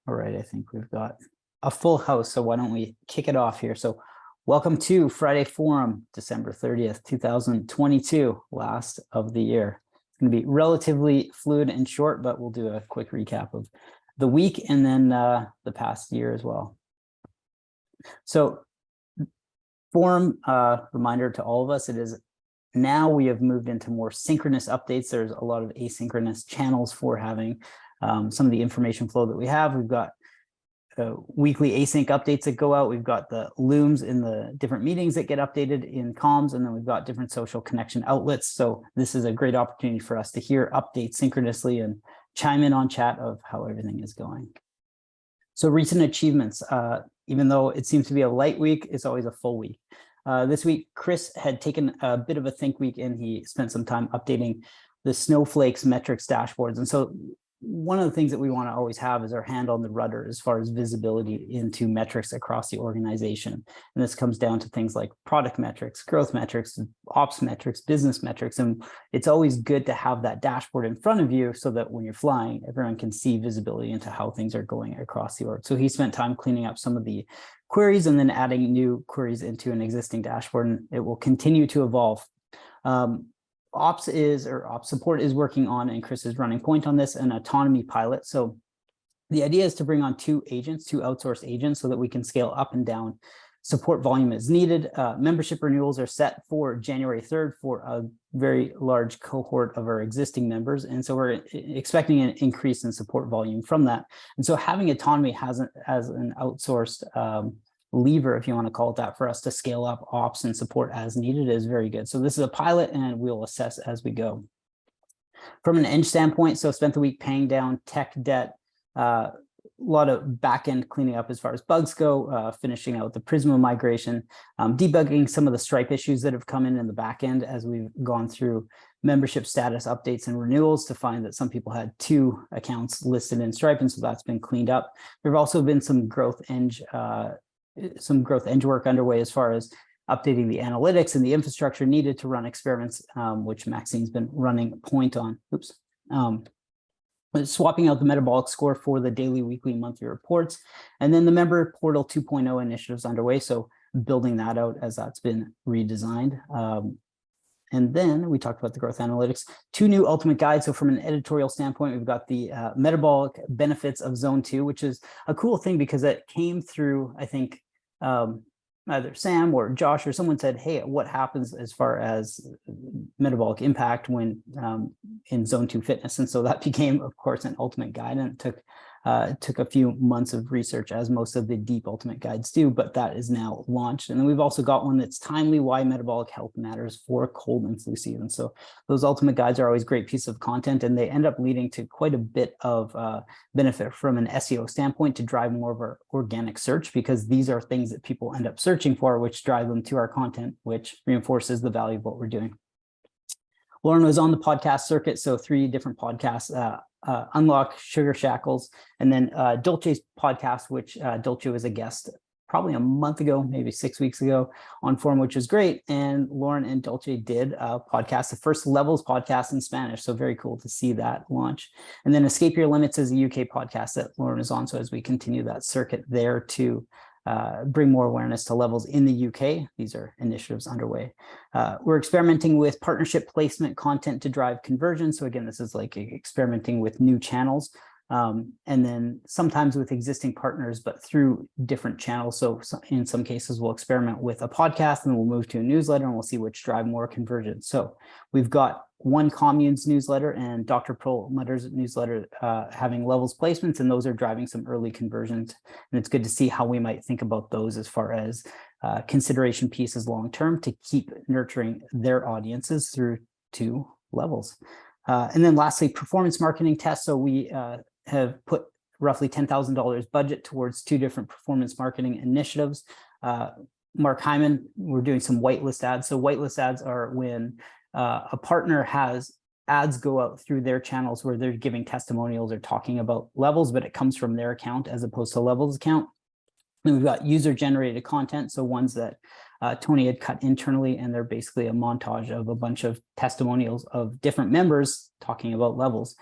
All right, I think we've got a full house, so why don't we kick it off here? So welcome to Friday Forum, December 30th, 2022, last of the year. It's going to be relatively fluid and short, but we'll do a quick recap of the week and then the past year as well. So forum, reminder to all of us, it is now we have moved into more synchronous updates. There's a lot of asynchronous channels for having some of the information flow that we have. We've got weekly async updates that go out. We've got the looms in the different meetings that get updated in comms, and then we've got different social connection outlets. So this is a great opportunity for us to hear updates synchronously and chime in on chat of how everything is going. So recent achievements, even though it seems to be a light week, it's always a full week. This week, Chris had taken a bit of a think week and he spent some time updating the Snowflake's metrics dashboards. And so one of the things that we want to always have is our hand on the rudder as far as visibility into metrics across the organization. And this comes down to things like product metrics, growth metrics, ops metrics, business metrics. And it's always good to have that dashboard in front of you so that when you're flying, everyone can see visibility into how things are going across the org. So he spent time cleaning up some of the queries and then adding new queries into an existing dashboard, and it will continue to evolve. Ops support is working on, and Chris is running point on this, an autonomy pilot. So the idea is to bring on two outsourced agents so that we can scale up and down support volume as needed. Membership renewals are set for January 3rd for a very large cohort of our existing members. And so we're expecting an increase in support volume from that. And so having autonomy as an outsourced lever, if you want to call it that, for us to scale up ops and support as needed is very good. So this is a pilot and we'll assess as we go. From an Eng standpoint, so spent the week paying down tech debt, a lot of back-end cleaning up as far as bugs go, finishing out the Prisma migration, debugging some of the Stripe issues that have come in the back end as we've gone through membership status updates and renewals to find that some people had two accounts listed in Stripe, and so that's been cleaned up. There have also been some growth Eng work underway as far as updating the analytics and the infrastructure needed to run experiments, which Maxine's been running point on. Swapping out the metabolic score for the daily, weekly, monthly reports, and then the member portal 2.0 initiatives underway. So building that out as that's been redesigned. And then we talked about the growth analytics, two new ultimate guides. So from an editorial standpoint, we've got the metabolic benefits of zone 2, which is a cool thing because it came through, I think, either Sam or Josh or someone said, hey, what happens as far as metabolic impact when in zone 2 fitness? And so that became, of course, an ultimate guide, and it took a few months of research, as most of the deep ultimate guides do, but that is now launched. And then we've also got one that's timely why metabolic health matters for cold and flu season. So those ultimate guides are always great pieces of content, and they end up leading to quite a bit of benefit from an SEO standpoint to drive more of our organic search, because these are things that people end up searching for, which drive them to our content, which reinforces the value of what we're doing. Lauren was on the podcast circuit, so 3 different podcasts, Unlock, Sugar Shackles, and then Dolce's podcast, which Dolce was a guest probably a month ago, maybe 6 weeks ago on Forum, which is great. And Lauren and Dolce did a podcast, the first Levels podcast in Spanish. So very cool to see that launch. And then Escape Your Limits is a UK podcast that Lauren is on. So as we continue that circuit there to bring more awareness to levels in the UK. These are initiatives underway. We're experimenting with partnership placement content to drive conversion. So again, this is like experimenting with new channels, and then sometimes with existing partners, but through different channels. So in some cases, we'll experiment with a podcast and then we'll move to a newsletter and we'll see which drive more conversion. So we've got one Communes newsletter and Dr. Perlmutter's newsletter having levels placements, and those are driving some early conversions. And it's good to see how we might think about those as far as consideration pieces long-term to keep nurturing their audiences through to levels. And then lastly, performance marketing tests. So we have put roughly $10,000 budget towards 2 different performance marketing initiatives. Mark Hyman, we're doing some whitelist ads. So whitelist ads are when a partner has ads go out through their channels where they're giving testimonials or talking about levels, but it comes from their account as opposed to levels account. Then we've got user-generated content, so ones that Tony had cut internally, and they're basically a montage of a bunch of testimonials of different members talking about levels.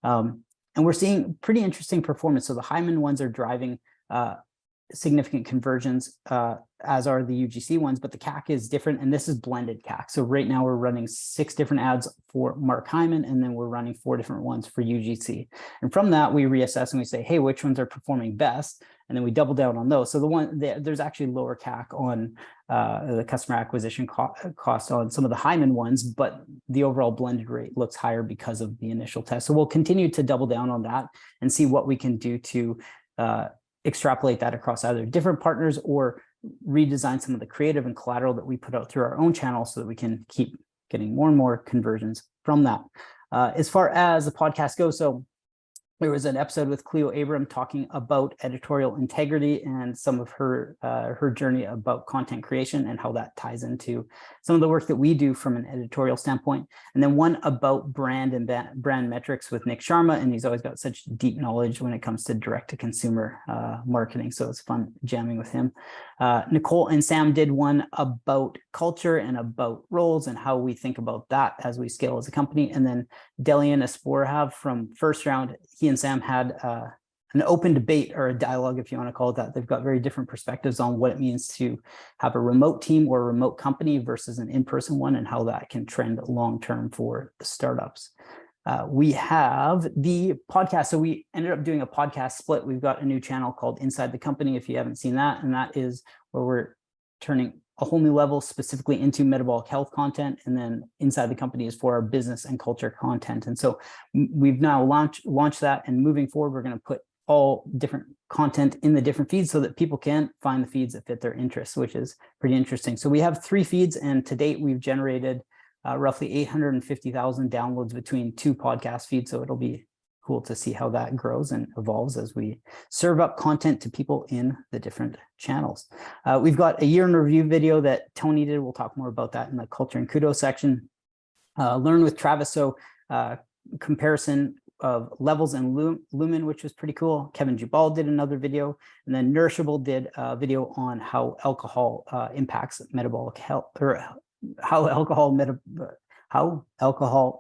And And we're seeing pretty interesting performance. So the Hyman ones are driving significant conversions, as are the UGC ones, but the CAC is different, and this is blended CAC. So right now we're running 6 different ads for Mark Hyman, and then we're running 4 different ones for UGC. And from that, we reassess and we say, hey, which ones are performing best? And then we double down on those. So there's actually lower CAC on the customer acquisition cost on some of the Hyman ones, but the overall blended rate looks higher because of the initial test. So we'll continue to double down on that and see what we can do to extrapolate that across either different partners or redesign some of the creative and collateral that we put out through our own channel so that we can keep getting more and more conversions from that. As far as the podcast goes, so there was an episode with Cleo Abram talking about editorial integrity and some of her journey about content creation and how that ties into some of the work that we do from an editorial standpoint. And then one about brand and brand metrics with Nick Sharma, and he's always got such deep knowledge when it comes to direct-to-consumer marketing. So it's fun jamming with him. Nicole and Sam did one about culture and about roles and how we think about that as we scale as a company. And then Delian Esporhav from First Round, he and Sam had an open debate, or a dialogue, if you want to call it that. They've got very different perspectives on what it means to have a remote team or a remote company versus an in-person one, and how that can trend long-term for the startups. We have the podcast. So we ended up doing a podcast split. We've got a new channel called Inside the Company, if you haven't seen that. And that is where we're turning a whole new level specifically into metabolic health content. And then Inside the Company is for our business and culture content. And so we've now launched that. And moving forward, we're going to put all different content in the different feeds so that people can find the feeds that fit their interests, which is pretty interesting. So we have 3 feeds, and to date, we've generated roughly 850,000 downloads between 2 podcast feeds. So it'll be cool to see how that grows and evolves as we serve up content to people in the different channels. We've got a year in review video that Tony did. We'll talk more about that in the culture and kudos section. Learn with Travis. So comparison of levels and lumen, which was pretty cool. Kevin Jubal did another video, and then Nourishable did a video on how alcohol impacts metabolic health, or how alcohol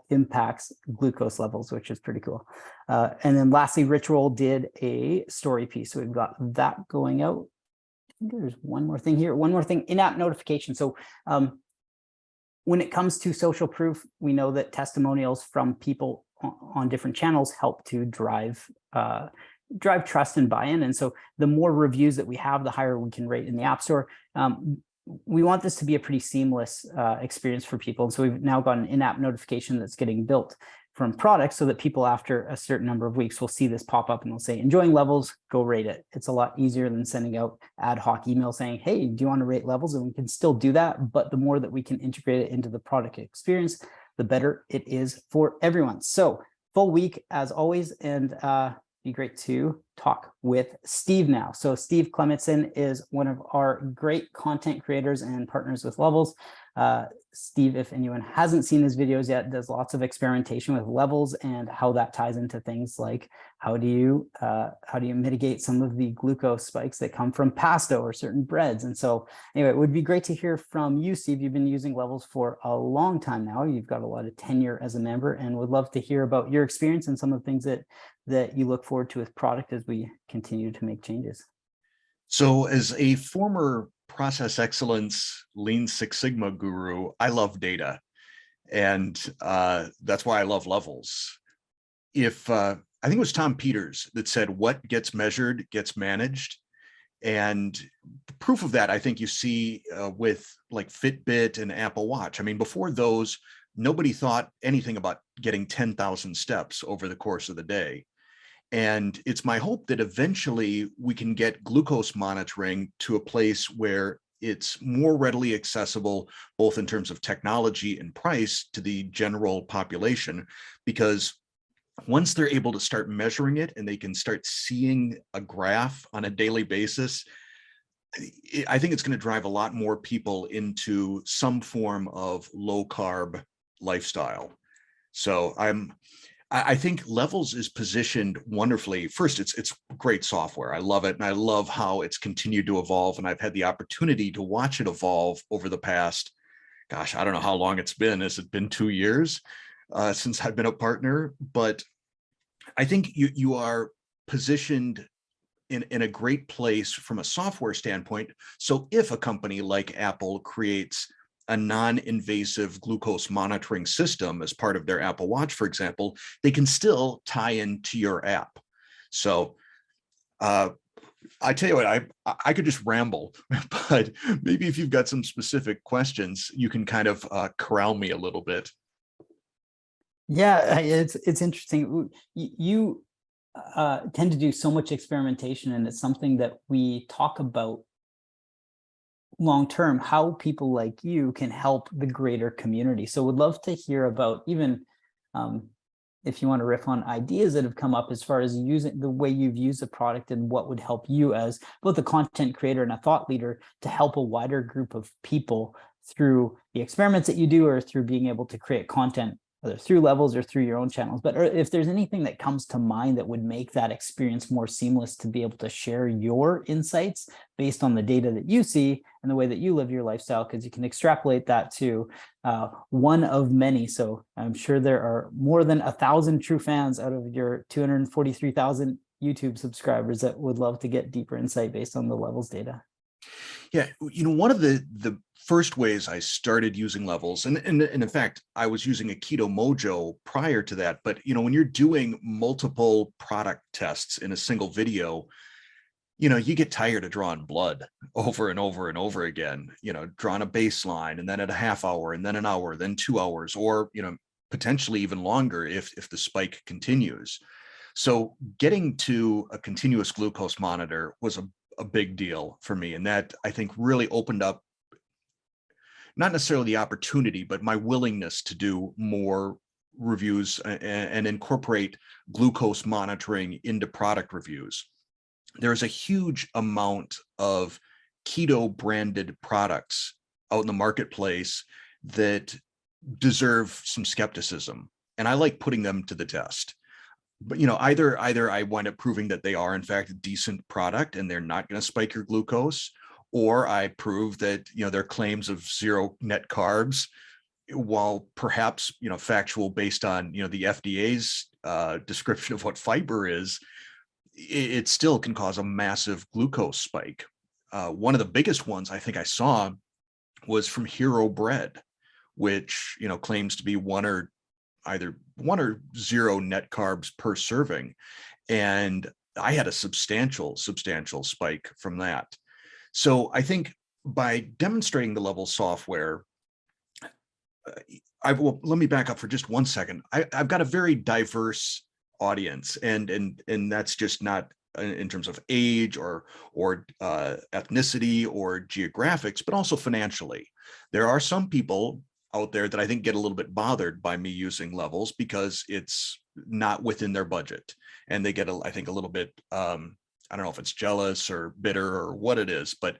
impacts glucose levels, which is pretty cool. And then lastly, Ritual did a story piece. So we've got that going out. I think there's one more thing here. One more thing, in-app notification. So when it comes to social proof, we know that testimonials from people on different channels help to drive trust and buy-in. And so the more reviews that we have, the higher we can rate in the App Store. We want this to be a pretty seamless experience for people. And so we've now got an in-app notification that's getting built from products so that people after a certain number of weeks will see this pop up and they'll say, enjoying Levels, go rate it. It's a lot easier than sending out ad hoc email saying, hey, do you want to rate Levels? And we can still do that. But the more that we can integrate it into the product experience, the better it is for everyone. So full week as always, and be great to talk with Steve now. So Steve Clemetson is one of our great content creators and partners with Levels. Steve, if anyone hasn't seen his videos yet, does lots of experimentation with Levels and how that ties into things like how do you mitigate some of the glucose spikes that come from pasta or certain breads. And so anyway, it would be great to hear from you, Steve. You've been using Levels for a long time now. You've got a lot of tenure as a member, and would love to hear about your experience and some of the things that you look forward to with product as we continue to make changes. So as a former process excellence Lean Six Sigma guru, I love data. And that's why I love Levels. I think it was Tom Peters that said, what gets measured gets managed. And proof of that, I think you see with like Fitbit and Apple Watch. I mean, before those, nobody thought anything about getting 10,000 steps over the course of the day. And it's my hope that eventually we can get glucose monitoring to a place where it's more readily accessible, both in terms of technology and price, to the general population, because once they're able to start measuring it and they can start seeing a graph on a daily basis, I think it's going to drive a lot more people into some form of low carb lifestyle. So I think Levels is positioned wonderfully. First, it's great software. I love it. And I love how it's continued to evolve. And I've had the opportunity to watch it evolve over the past, gosh, I don't know how long it's been. Has it been 2 years since I've been a partner? But I think you are positioned in a great place from a software standpoint. So if a company like Apple creates a non-invasive glucose monitoring system as part of their Apple Watch, for example, they can still tie into your app. So I tell you what, I could just ramble, but maybe if you've got some specific questions, you can kind of corral me a little bit. Yeah, it's interesting. You tend to do so much experimentation, and it's something that we talk about long term, how people like you can help the greater community. So would love to hear about even if you want to riff on ideas that have come up as far as using the way you've used the product and what would help you as both a content creator and a thought leader to help a wider group of people through the experiments that you do or through being able to create content, whether through levels or through your own channels. But if there's anything that comes to mind that would make that experience more seamless to be able to share your insights based on the data that you see and the way that you live your lifestyle, because you can extrapolate that to one of many. So I'm sure there are more than 1,000 true fans out of your 243,000 YouTube subscribers that would love to get deeper insight based on the levels data. Yeah, one of the first ways I started using levels, and in fact, I was using a Keto Mojo prior to that, but when you're doing multiple product tests in a single video, you get tired of drawing blood over and over and over again, drawing a baseline and then at a half hour and then an hour, then 2 hours, or, potentially even longer if the spike continues. So getting to a continuous glucose monitor was a big deal for me. And that, I think, really opened up not necessarily the opportunity, but my willingness to do more reviews and incorporate glucose monitoring into product reviews. There's a huge amount of keto branded products out in the marketplace that deserve some skepticism. And I like putting them to the test. But either I wind up proving that they are in fact a decent product and they're not going to spike your glucose, or I prove that their claims of zero net carbs, while perhaps factual based on the FDA's description of what fiber is, it still can cause a massive glucose spike. One of the biggest ones I think I saw was from Hero Bread, which claims to be either one or zero net carbs per serving. And I had a substantial spike from that. So I think by demonstrating the level software, let me back up for just 1 second. I've got a very diverse audience, and that's just not in terms of age or ethnicity or geographics, but also financially. There are some people out there that I think get a little bit bothered by me using levels because it's not within their budget, and they get I think a little bit I don't know if it's jealous or bitter or what it is, but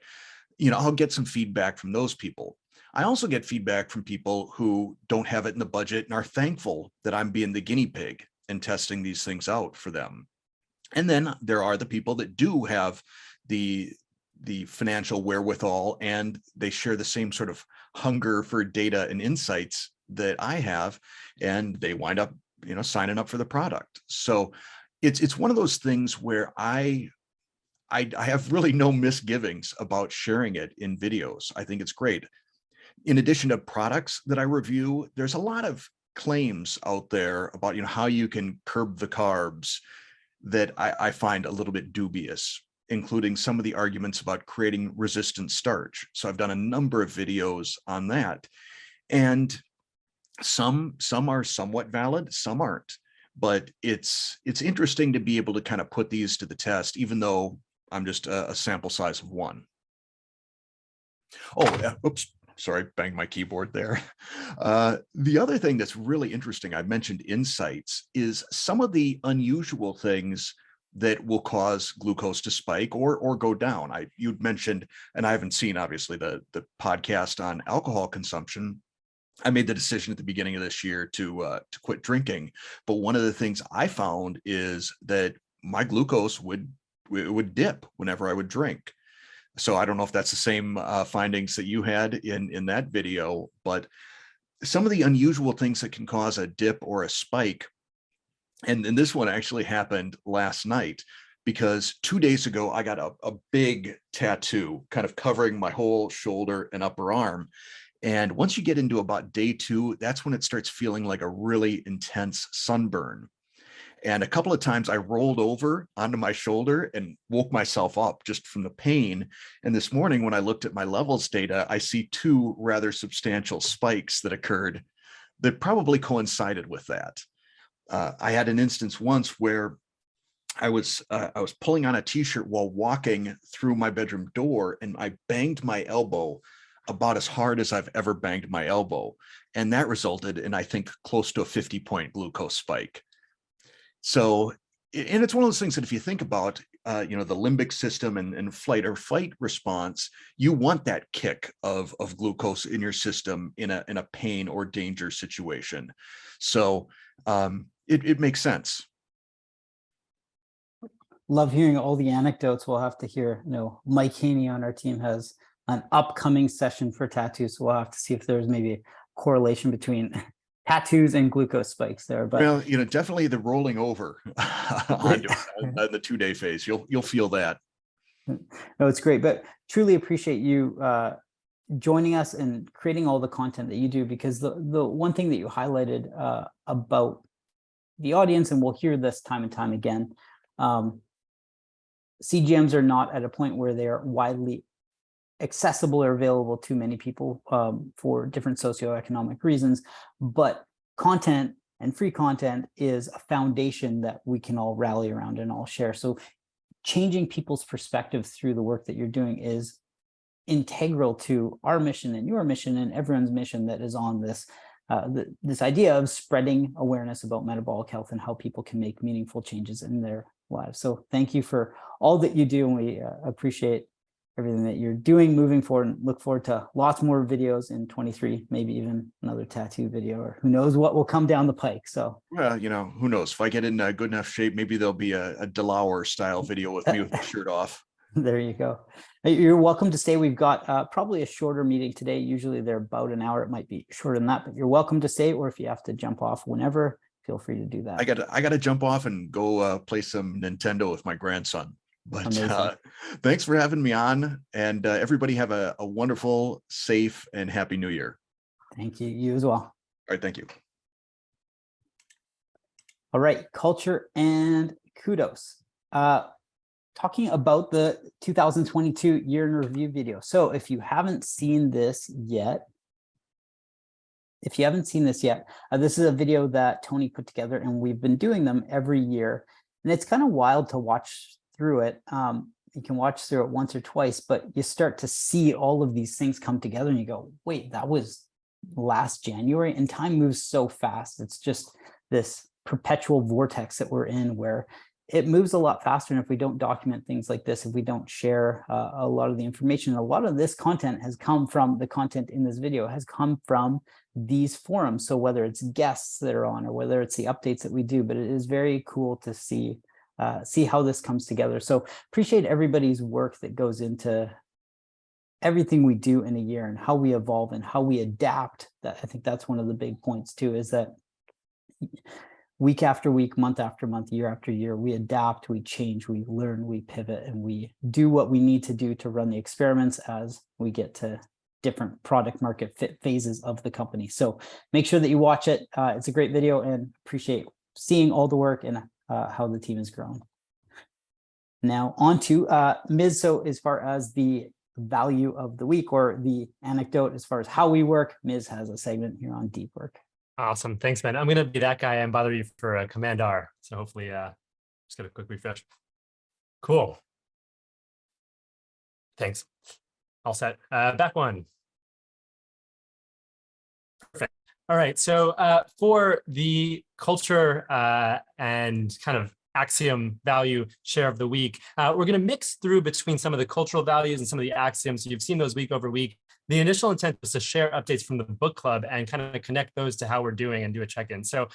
I'll get some feedback from those people. I also get feedback from people who don't have it in the budget and are thankful that I'm being the guinea pig and testing these things out for them. And then there are the people that do have the financial wherewithal, and they share the same sort of hunger for data and insights that I have, and they wind up signing up for the product. So it's one of those things where I have really no misgivings about sharing it in videos. I think it's great. In addition to products that I review, there's a lot of claims out there about how you can curb the carbs that I find a little bit dubious, including some of the arguments about creating resistant starch. So I've done a number of videos on that, and some are somewhat valid, some aren't. But it's interesting to be able to kind of put these to the test, even though I'm just a sample size of one. Oh, oops. Sorry, banged my keyboard there. The other thing that's really interesting, I mentioned insights, is some of the unusual things that will cause glucose to spike or go down. You'd mentioned, and I haven't seen obviously the podcast on alcohol consumption. I made the decision at the beginning of this year to quit drinking, but one of the things I found is that my glucose would dip whenever I would drink. So I don't know if that's the same findings that you had in that video, but some of the unusual things that can cause a dip or a spike And this one actually happened last night, because 2 days ago, I got a big tattoo kind of covering my whole shoulder and upper arm. And once you get into about day 2, that's when it starts feeling like a really intense sunburn. And a couple of times I rolled over onto my shoulder and woke myself up just from the pain. And this morning, when I looked at my levels data, I see 2 rather substantial spikes that occurred that probably coincided with that. I had an instance once where I was pulling on a t-shirt while walking through my bedroom door, and I banged my elbow about as hard as I've ever banged my elbow. And that resulted in, I think, close to a 50-point glucose spike. So, and it's one of those things that if you think about, the limbic system and flight or fight response, you want that kick of glucose in your system in a pain or danger situation. So it makes sense. Love hearing all the anecdotes. We'll have to hear, Mike Haney on our team has an upcoming session for tattoos. So we'll have to see if there's maybe a correlation between tattoos and glucose spikes there. But well, definitely the rolling over on the 2-day phase. You'll feel that. No, it's great, but truly appreciate you joining us and creating all the content that you do, because the one thing that you highlighted about the audience, and we'll hear this time and time again, CGMs are not at a point where they are widely accessible or available to many people for different socioeconomic reasons, but content and free content is a foundation that we can all rally around and all share. So changing people's perspective through the work that you're doing is integral to our mission and your mission and everyone's mission that is on this this idea of spreading awareness about metabolic health and how people can make meaningful changes in their lives. So thank you for all that you do, and we appreciate everything that you're doing moving forward, and look forward to lots more videos in 23, maybe even another tattoo video, or who knows what will come down the pike. So well, who knows, if I get in good enough shape, maybe there'll be a DeLauer style video with me with my shirt off. There you go. You're welcome to stay. We've got probably a shorter meeting today. Usually they're about an hour. It might be shorter than that, but you're welcome to stay, or if you have to jump off whenever, feel free to do that. I gotta jump off and go play some Nintendo with my grandson. But thanks for having me on, and everybody have a wonderful, safe, and happy New Year. Thank you. You as well. All right. Thank you. All right. Culture and kudos. Talking about the 2022 year in review video. So if you haven't seen this yet, this is a video that Tony put together, and we've been doing them every year. And it's kind of wild to watch through it. You can watch through it once or twice, but you start to see all of these things come together and you go, wait, that was last January, and time moves so fast. It's just this perpetual vortex that we're in, where it moves a lot faster. And if we don't document things like this, if we don't share a lot of the information, a lot of this content has come from the content in this video has come from these forums. So whether it's guests that are on, or whether it's the updates that we do, but it is very cool to see how this comes together. So appreciate everybody's work that goes into everything we do in a year, and how we evolve and how we adapt. That, I think that's one of the big points too, is that week after week, month after month, year after year, we adapt, we change, we learn, we pivot, and we do what we need to do to run the experiments as we get to different product market fit phases of the company. So make sure that you watch it. It's a great video, and appreciate seeing all the work and how the team has grown. Now on to Ms. So as far as the value of the week, or the anecdote as far as how we work, Ms. has a segment here on deep work. Awesome. Thanks, man. I'm going to be that guy and bother you for Command R. So hopefully, just get a quick refresh. Cool. Thanks. All set. Back one. Perfect. All right. So for the culture and kind of axiom value share of the week, we're going to mix through between some of the cultural values and some of the axioms. You've seen those week over week. The initial intent was to share updates from the book club and kind of connect those to how we're doing and do a check-in. So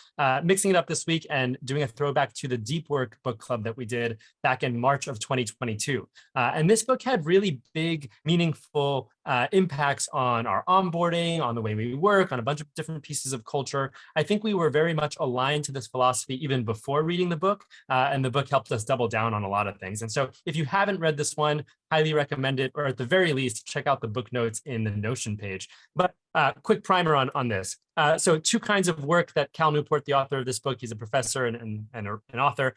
mixing it up this week and doing a throwback to the Deep Work book club that we did back in March of 2022. And this book had really big, meaningful impacts on our onboarding, on the way we work, on a bunch of different pieces of culture. I think we were very much aligned to this philosophy even before reading the book, and the book helped us double down on a lot of things. And so if you haven't read this one, highly recommend it, or at the very least, check out the book notes in the Notion page. But quick primer on this. So two kinds of work that Cal Newport, the author of this book, he's a professor and an author,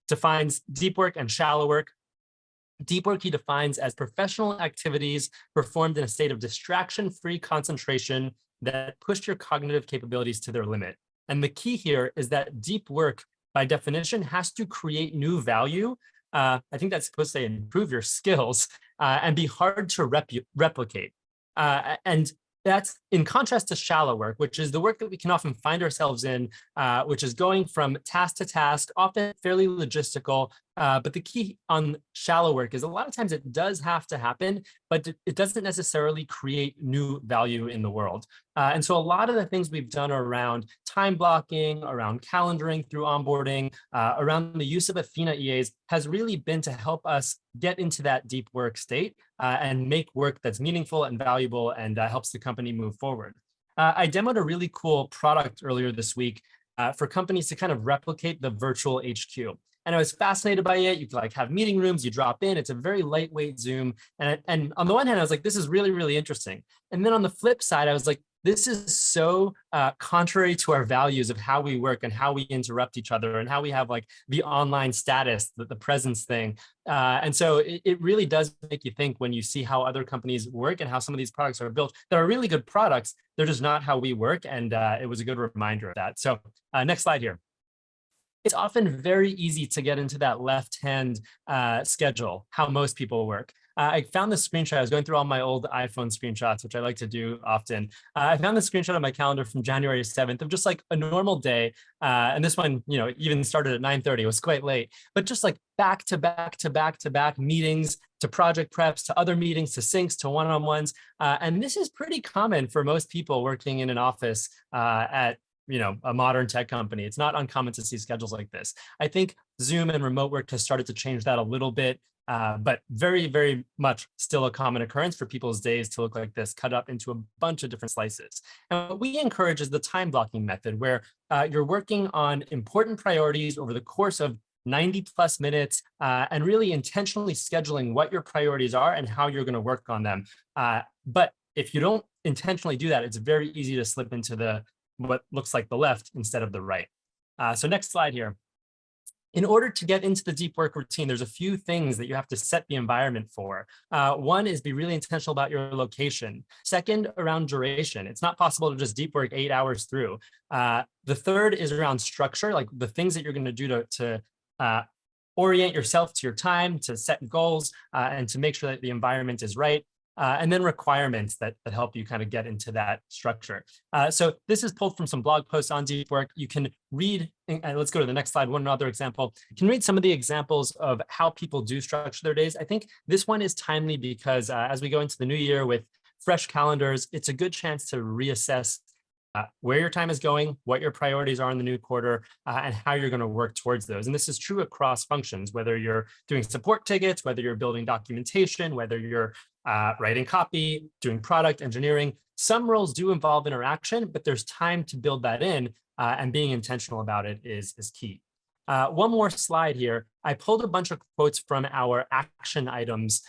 defines deep work and shallow work. Deep work he defines as professional activities performed in a state of distraction-free concentration that pushed your cognitive capabilities to their limit. And the key here is that deep work, by definition, has to create new value. I think that's supposed to say improve your skills and be hard to replicate. And that's in contrast to shallow work, which is the work that we can often find ourselves in, which is going from task to task, often fairly logistical. But the key on shallow work is a lot of times it does have to happen, but it doesn't necessarily create new value in the world. And so a lot of the things we've done around time blocking, around calendaring through onboarding, around the use of Athena EAs has really been to help us get into that deep work state and make work that's meaningful and valuable and helps the company move forward. I demoed a really cool product earlier this week for companies to kind of replicate the virtual HQ. And I was fascinated by it. You could like have meeting rooms, you drop in, it's a very lightweight Zoom. And on the one hand, I was like, this is really, really interesting. And then on the flip side, I was like, this is so contrary to our values of how we work and how we interrupt each other and how we have like the online status, the presence thing. And so it really does make you think when you see how other companies work and how some of these products are built that are really good products. They're just not how we work. And it was a good reminder of that. So next slide here. It's often very easy to get into that left-hand schedule, how most people work. I found this screenshot. I was going through all my old iPhone screenshots, which I like to do often. I found this screenshot on my calendar from January 7th of just like a normal day. And this one, you know, even started at 9:30. It was quite late, but just like back to back to back to back meetings, to project preps, to other meetings, to syncs, to one-on-ones. And this is pretty common for most people working in an office at a modern tech company. It's not uncommon to see schedules like this. I think Zoom and remote work has started to change that a little bit, but very, very much still a common occurrence for people's days to look like this, cut up into a bunch of different slices. And what we encourage is the time blocking method, where you're working on important priorities over the course of 90 plus minutes and really intentionally scheduling what your priorities are and how you're going to work on them. But if you don't intentionally do that, it's very easy to slip into what looks like the left instead of the right. So next slide here. In order to get into the deep work routine, there's a few things that you have to set the environment for. One is be really intentional about your location. Second, around duration. It's not possible to just deep work 8 hours through. The third is around structure, like the things that you're going to do to orient yourself to your time, to set goals, and to make sure that the environment is right. And then requirements that help you kind of get into that structure. So this is pulled from some blog posts on deep work. You can read, and let's go to the next slide, one other example. You can read some of the examples of how people do structure their days. I think this one is timely because as we go into the new year with fresh calendars, it's a good chance to reassess where your time is going, what your priorities are in the new quarter, and how you're going to work towards those. And this is true across functions, whether you're doing support tickets, whether you're building documentation, whether you're writing copy, doing product engineering. Some roles do involve interaction, but there's time to build that in, and being intentional about it is key. One more slide here. I pulled a bunch of quotes from our action items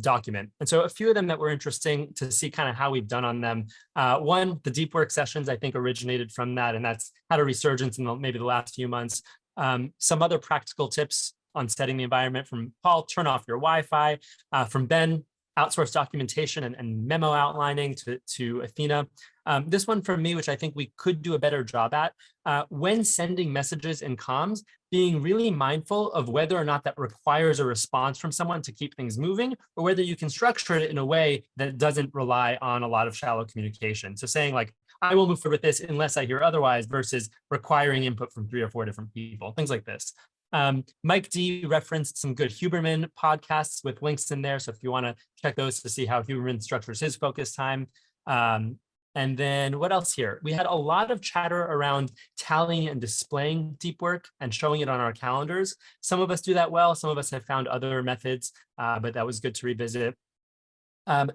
document. And so a few of them that were interesting to see kind of how we've done on them. One, the deep work sessions, I think originated from that, and that's had a resurgence in maybe the last few months. Some other practical tips on setting the environment from Paul, turn off your Wi-Fi. From Ben, outsource documentation and memo outlining to Athena. This one from me, which I think we could do a better job at, when sending messages in comms, being really mindful of whether or not that requires a response from someone to keep things moving, or whether you can structure it in a way that doesn't rely on a lot of shallow communication. So saying like, I will move forward with this unless I hear otherwise, versus requiring input from 3 or 4 different people, things like this. Mike D referenced some good Huberman podcasts with links in there. So if you want to check those to see how Huberman structures his focus time. And then what else here? We had a lot of chatter around tallying and displaying deep work and showing it on our calendars. Some of us do that well. Some of us have found other methods, but that was good to revisit.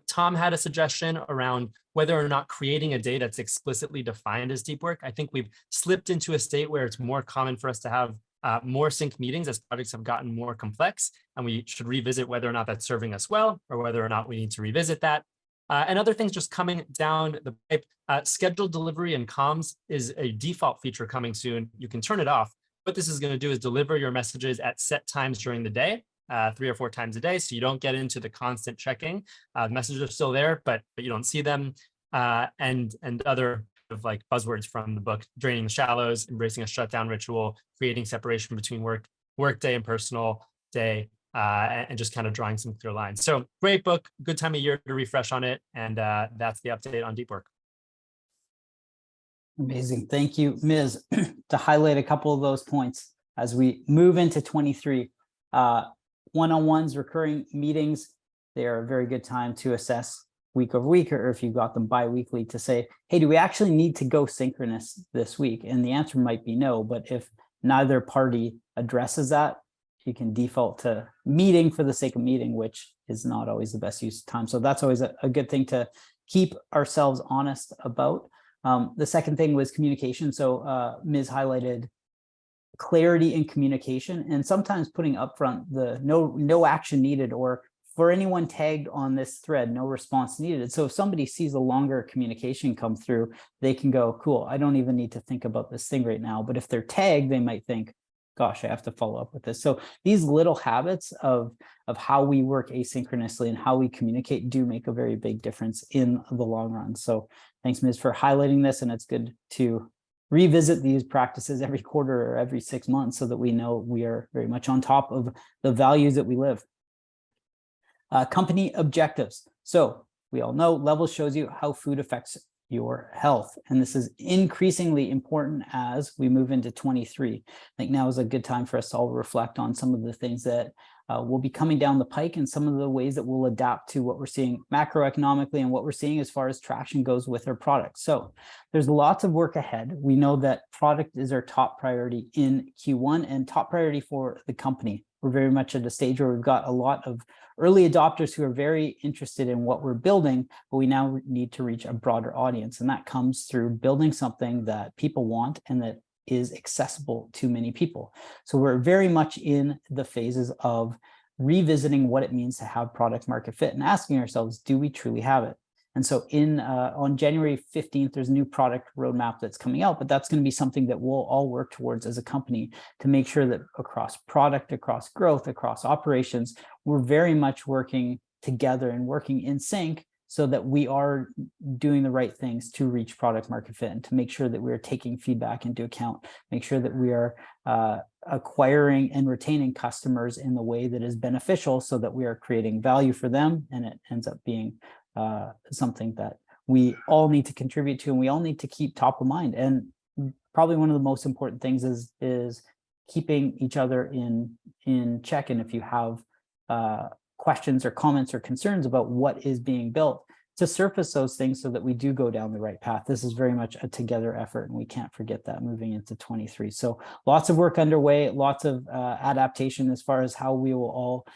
Tom had a suggestion around whether or not creating a day that's explicitly defined as deep work. I think we've slipped into a state where it's more common for us to have more sync meetings as projects have gotten more complex, and we should revisit whether or not that's serving us well, or whether or not we need to revisit that. And other things just coming down the pipe. Scheduled delivery and comms is a default feature coming soon. You can turn it off. What this is going to do is deliver your messages at set times during the day, 3 or 4 times a day, so you don't get into the constant checking. Messages are still there, but you don't see them. And other of like buzzwords from the book: draining the shallows, embracing a shutdown ritual, creating separation between work day and personal day, and just kind of drawing some clear lines. So great book, good time of year to refresh on it. And that's the update on deep work. Amazing. Thank you, Ms. To highlight a couple of those points as we move into 23. One-on-ones, recurring meetings, they are a very good time to assess week over week, or if you've got them bi-weekly, to say, hey, do we actually need to go synchronous this week? And the answer might be no, but if neither party addresses that, you can default to meeting for the sake of meeting, which is not always the best use of time. So that's always a good thing to keep ourselves honest about. The second thing was communication. So Ms. highlighted clarity in communication, and sometimes putting upfront the no action needed, or for anyone tagged on this thread, no response needed. So if somebody sees a longer communication come through, they can go, cool, I don't even need to think about this thing right now. But if they're tagged, they might think, gosh, I have to follow up with this. So these little habits of how we work asynchronously and how we communicate do make a very big difference in the long run. So thanks, Ms., for highlighting this. And it's good to revisit these practices every quarter or every 6 months so that we know we are very much on top of the values that we live. Company objectives. So we all know levels shows you how food affects your health. And this is increasingly important as we move into 23. I think now is a good time for us to all reflect on some of the things that will be coming down the pike, and some of the ways that we'll adapt to what we're seeing macroeconomically and what we're seeing as far as traction goes with our products. So there's lots of work ahead. We know that product is our top priority in Q1 and top priority for the company. We're very much at a stage where we've got a lot of early adopters who are very interested in what we're building, but we now need to reach a broader audience. And that comes through building something that people want and that is accessible to many people. So we're very much in the phases of revisiting what it means to have product market fit and asking ourselves, do we truly have it? And so on January 15th, there's a new product roadmap that's coming out, but that's going to be something that we'll all work towards as a company to make sure that across product, across growth, across operations, we're very much working together and working in sync so that we are doing the right things to reach product market fit and to make sure that we're taking feedback into account, make sure that we are acquiring and retaining customers in the way that is beneficial so that we are creating value for them, and it ends up being something that we all need to contribute to and we all need to keep top of mind. And probably one of the most important things is keeping each other in check. And if you have questions or comments or concerns about what is being built, to surface those things so that we do go down the right path. This is very much a together effort, and we can't forget that moving into 23. So lots of work underway, lots of adaptation as far as how we will all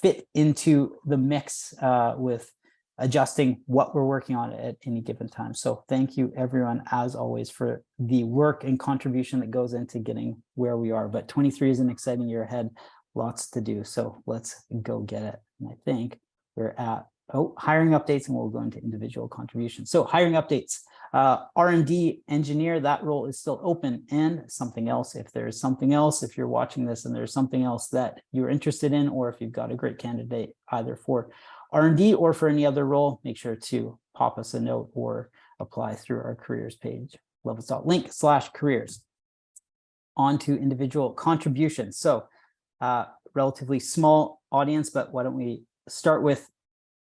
fit into the mix with adjusting what we're working on at any given time. So thank you everyone, as always, for the work and contribution that goes into getting where we are. But 23 is an exciting year ahead, lots to do. So let's go get it. And I think we're at hiring updates, and we'll go into individual contributions. So hiring updates, R&D engineer, that role is still open. And something else, if there's something else, if you're watching this and there's something else that you're interested in, or if you've got a great candidate either for R&D or for any other role, make sure to pop us a note or apply through our careers page, levels.link/careers. On to individual contributions. So relatively small audience, but why don't we start with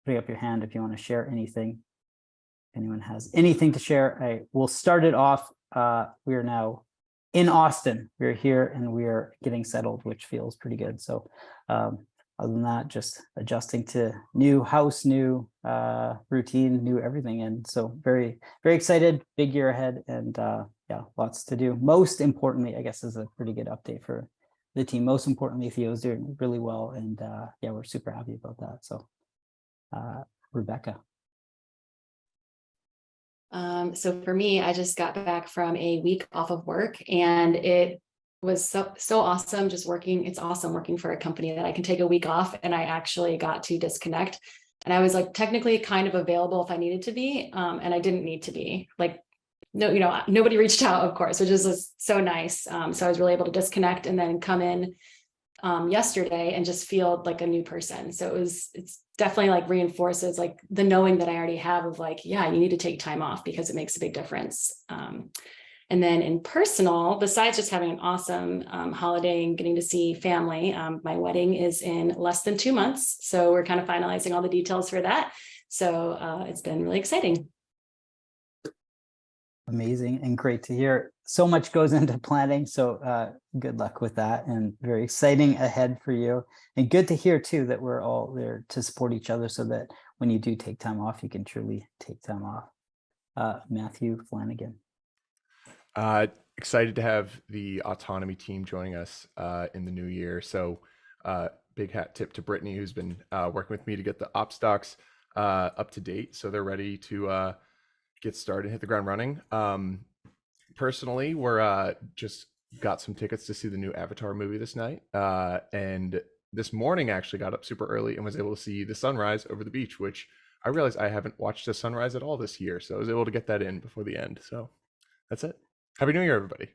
putting up your hand if you want to share anything. If anyone has anything to share, I will start it off. We are now in Austin. We're here and we are getting settled, which feels pretty good. So other than that, just adjusting to new house, new routine, new everything. And so very, very excited, big year ahead, and yeah, lots to do. Most importantly, I guess, is a pretty good update for the team. Most importantly, Theo's doing really well, and yeah, we're super happy about that. So Rebecca. So for me, I just got back from a week off of work, and it was so awesome just working. It's awesome working for a company that I can take a week off, and I actually got to disconnect. And I was like technically kind of available if I needed to be, and I didn't need to be. Like, no, nobody reached out, of course, which is so nice. So I was really able to disconnect and then come in yesterday and just feel like a new person. So it's definitely like reinforces like the knowing that I already have of like, yeah, you need to take time off because it makes a big difference. And then in personal, besides just having an awesome holiday and getting to see family, my wedding is in less than 2 months. So we're kind of finalizing all the details for that. So it's been really exciting. Amazing and great to hear. So much goes into planning. So good luck with that, and very exciting ahead for you. And good to hear too that we're all there to support each other so that when you do take time off, you can truly take time off. Matthew Flanagan. Excited to have the autonomy team joining us in the new year. So big hat tip to Brittany, who's been working with me to get the ops docs up to date. So they're ready to get started, hit the ground running. Personally, we're just got some tickets to see the new Avatar movie this night. And this morning actually got up super early and was able to see the sunrise over the beach, which I realized I haven't watched the sunrise at all this year. So I was able to get that in before the end. So that's it. Happy New Year, everybody.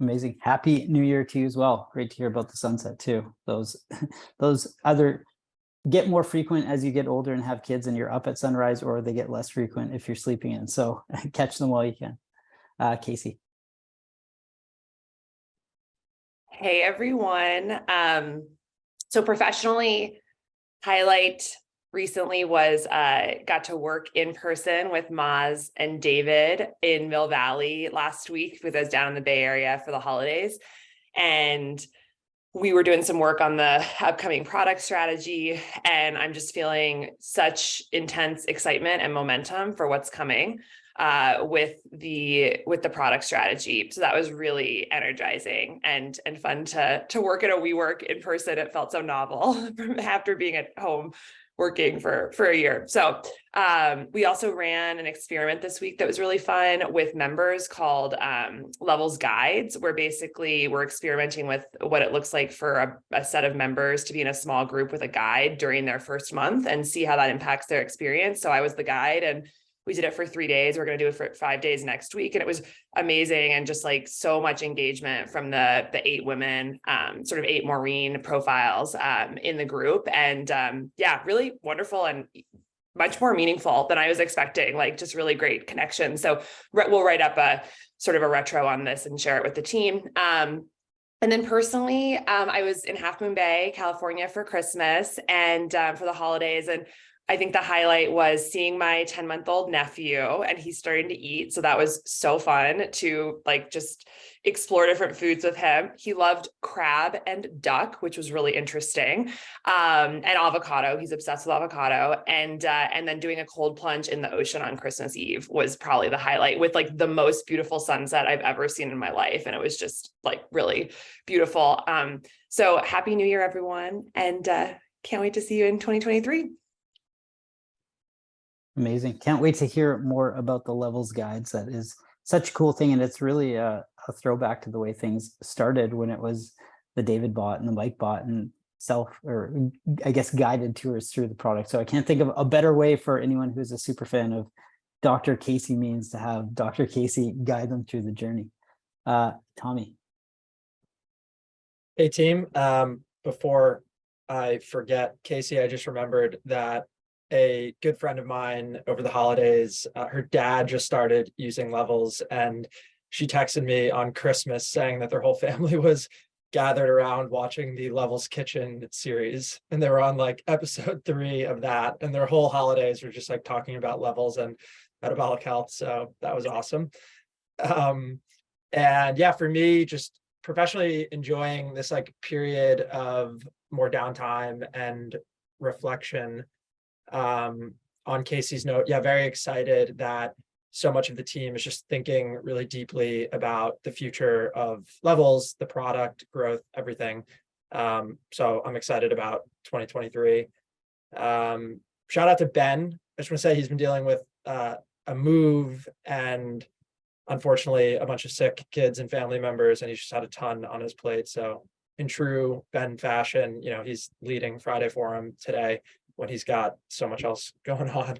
Amazing. Happy New Year to you as well. Great to hear about the sunset too. Those other get more frequent as you get older and have kids and you're up at sunrise, or they get less frequent if you're sleeping in. So catch them while you can. Casey. Hey, everyone. So professionally, highlight recently was got to work in person with Maz and David in Mill Valley last week because I was down in the Bay Area for the holidays. And we were doing some work on the upcoming product strategy, and I'm just feeling such intense excitement and momentum for what's coming with the product strategy. So that was really energizing and fun to work at a WeWork in person. It felt so novel after being at home working for a year. So we also ran an experiment this week that was really fun with members called Levels Guides, where basically we're experimenting with what it looks like for a set of members to be in a small group with a guide during their first month and see how that impacts their experience. So I was the guide, and we did it for 3 days. We're going to do it for 5 days next week. And it was amazing. And just like so much engagement from the 8 women, sort of 8 Maureen profiles in the group. And yeah, really wonderful and much more meaningful than I was expecting, like just really great connection. So we'll write up a sort of a retro on this and share it with the team. And then personally, I was in Half Moon Bay, California for Christmas and for the holidays. And I think the highlight was seeing my 10-month-old nephew, and he's starting to eat. So that was so fun to like just explore different foods with him. He loved crab and duck, which was really interesting. And avocado. He's obsessed with avocado. And then doing a cold plunge in the ocean on Christmas Eve was probably the highlight, with like the most beautiful sunset I've ever seen in my life. And it was just like really beautiful. So happy New Year, everyone. And can't wait to see you in 2023. Amazing. Can't wait to hear more about the Levels Guides. That is such a cool thing. And it's really a throwback to the way things started when it was the David bot and the Mike bot and I guess guided tours through the product. So I can't think of a better way for anyone who's a super fan of Dr. Casey Means to have Dr. Casey guide them through the journey. Tommy. Hey team, before I forget, Casey, I just remembered that a good friend of mine over the holidays, her dad just started using Levels, and she texted me on Christmas saying that their whole family was gathered around watching the Levels Kitchen series, and they were on like episode 3 of that, and their whole holidays were just like talking about Levels and metabolic health. So that was awesome. And yeah, for me, just professionally enjoying this like period of more downtime and reflection. On Casey's note, yeah, very excited that so much of the team is just thinking really deeply about the future of Levels, the product, growth, everything. So I'm excited about 2023. Shout out to Ben. I just want to say he's been dealing with a move and unfortunately a bunch of sick kids and family members, and he's just had a ton on his plate. So in true Ben fashion, he's leading Friday Forum today when he's got so much else going on.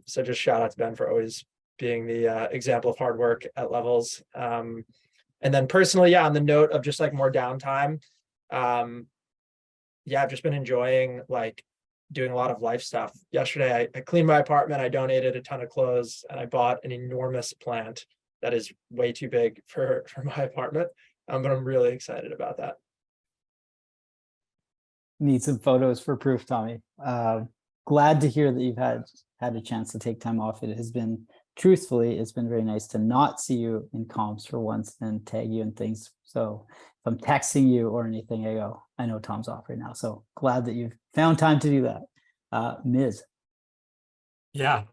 So just shout out to Ben for always being the example of hard work at Levels. And then personally, on the note of just like more downtime, I've just been enjoying like doing a lot of life stuff. Yesterday, I cleaned my apartment, I donated a ton of clothes, and I bought an enormous plant that is way too big for my apartment. But I'm really excited about that. Need some photos for proof, Tommy. Glad to hear that you've had a chance to take time off. It has been, truthfully, it's been very nice to not see you in comps for once and tag you and things. So if I'm texting you or anything, I go, I know Tom's off right now. So glad that you've found time to do that. Ms. Yeah,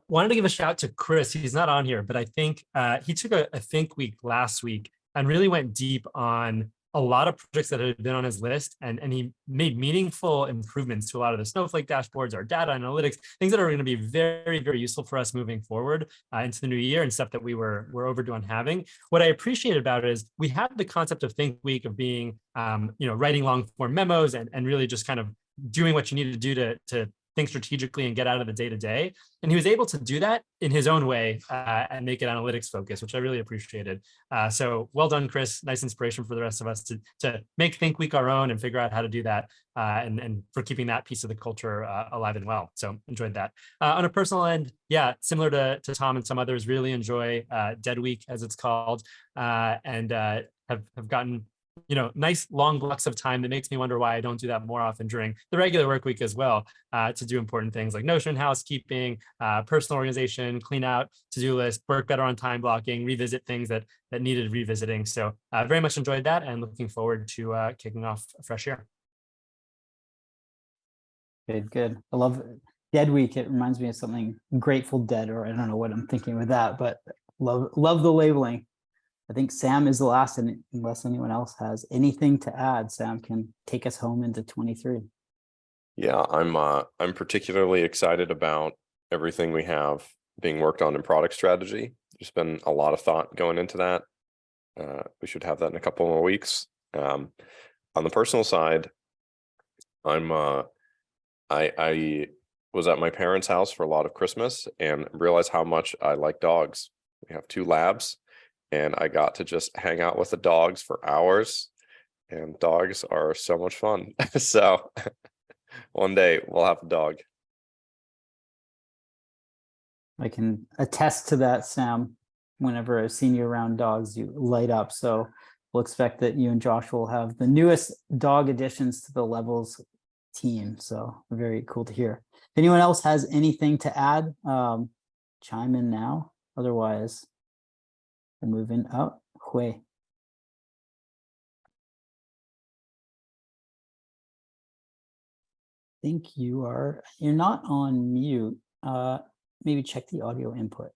wanted to give a shout to Chris. He's not on here, but I think he took a Think Week last week and really went deep on a lot of projects that had been on his list, and he made meaningful improvements to a lot of the Snowflake dashboards, our data analytics, things that are going to be very, very useful for us moving forward into the new year, and stuff that we were overdue on having. What I appreciate about it is we have the concept of Think Week of being, writing long form memos and really just kind of doing what you need to do to think strategically and get out of the day-to-day. And he was able to do that in his own way and make it analytics focused, which I really appreciated. So well done, Chris. Nice inspiration for the rest of us to make Think Week our own and figure out how to do that and for keeping that piece of the culture alive and well. So enjoyed that. On a personal end, similar to Tom and some others, really enjoy Dead Week, as it's called, and have gotten nice long blocks of time that makes me wonder why I don't do that more often during the regular work week as well, to do important things like Notion, housekeeping, personal organization, clean out, to-do list, work better on time blocking, revisit things that needed revisiting. So very much enjoyed that and looking forward to kicking off a fresh year. Good. I love Dead Week. It reminds me of something Grateful Dead, or I don't know what I'm thinking with that, but love the labeling. I think Sam is the last, and unless anyone else has anything to add, Sam can take us home into 23. Yeah, I'm particularly excited about everything we have being worked on in product strategy. There's been a lot of thought going into that. We should have that in a couple more weeks. On the personal side, I was at my parents' house for a lot of Christmas and realized how much I like dogs. We have 2 labs. And I got to just hang out with the dogs for hours, and dogs are so much fun. So one day we'll have a dog. I can attest to that, Sam. Whenever I've seen you around dogs, you light up. So we'll expect that you and Josh will have the newest dog additions to the Levels team. So very cool to hear. If anyone else has anything to add, chime in now. Otherwise, we're moving up. Hui. I think you're not on mute. Maybe check the audio input.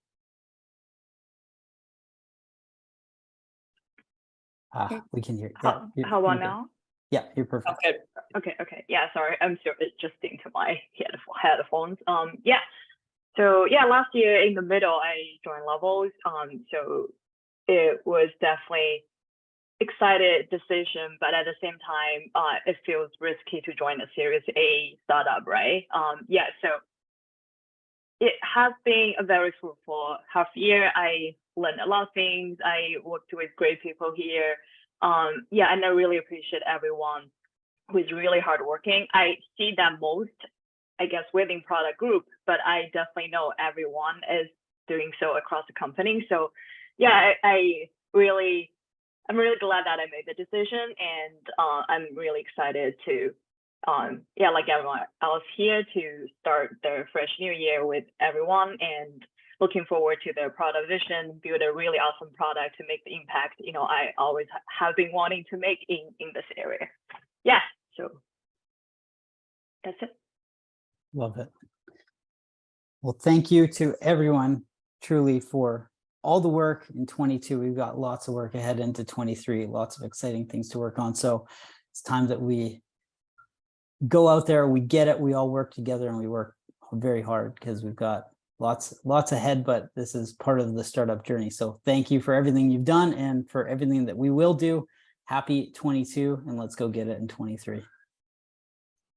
We can hear. Yeah, how about now? Yeah, you're perfect. Okay. Yeah, sorry, I'm still adjusting to my headphones. So last year in the middle, I joined Levels. So it was definitely excited decision, but at the same time, it feels risky to join a Series A startup, right? So it has been a very fruitful half year. I learned a lot of things. I worked with great people here. And I really appreciate everyone who is really hardworking. I see that most, I guess, within product group, but I definitely know everyone is doing so across the company. So I'm really glad that I made the decision, and I'm really excited to, like everyone else here, to start the fresh new year with everyone, and looking forward to the product vision, build a really awesome product to make the impact, I always have been wanting to make in this area. So that's it. Love it. Well, thank you to everyone truly for all the work in 22. We've got lots of work ahead into 23, lots of exciting things to work on. So it's time that we go out there, we get it, we all work together, and we work very hard because we've got lots ahead, but this is part of the startup journey. So thank you for everything you've done and for everything that we will do. Happy 22, and let's go get it in 23.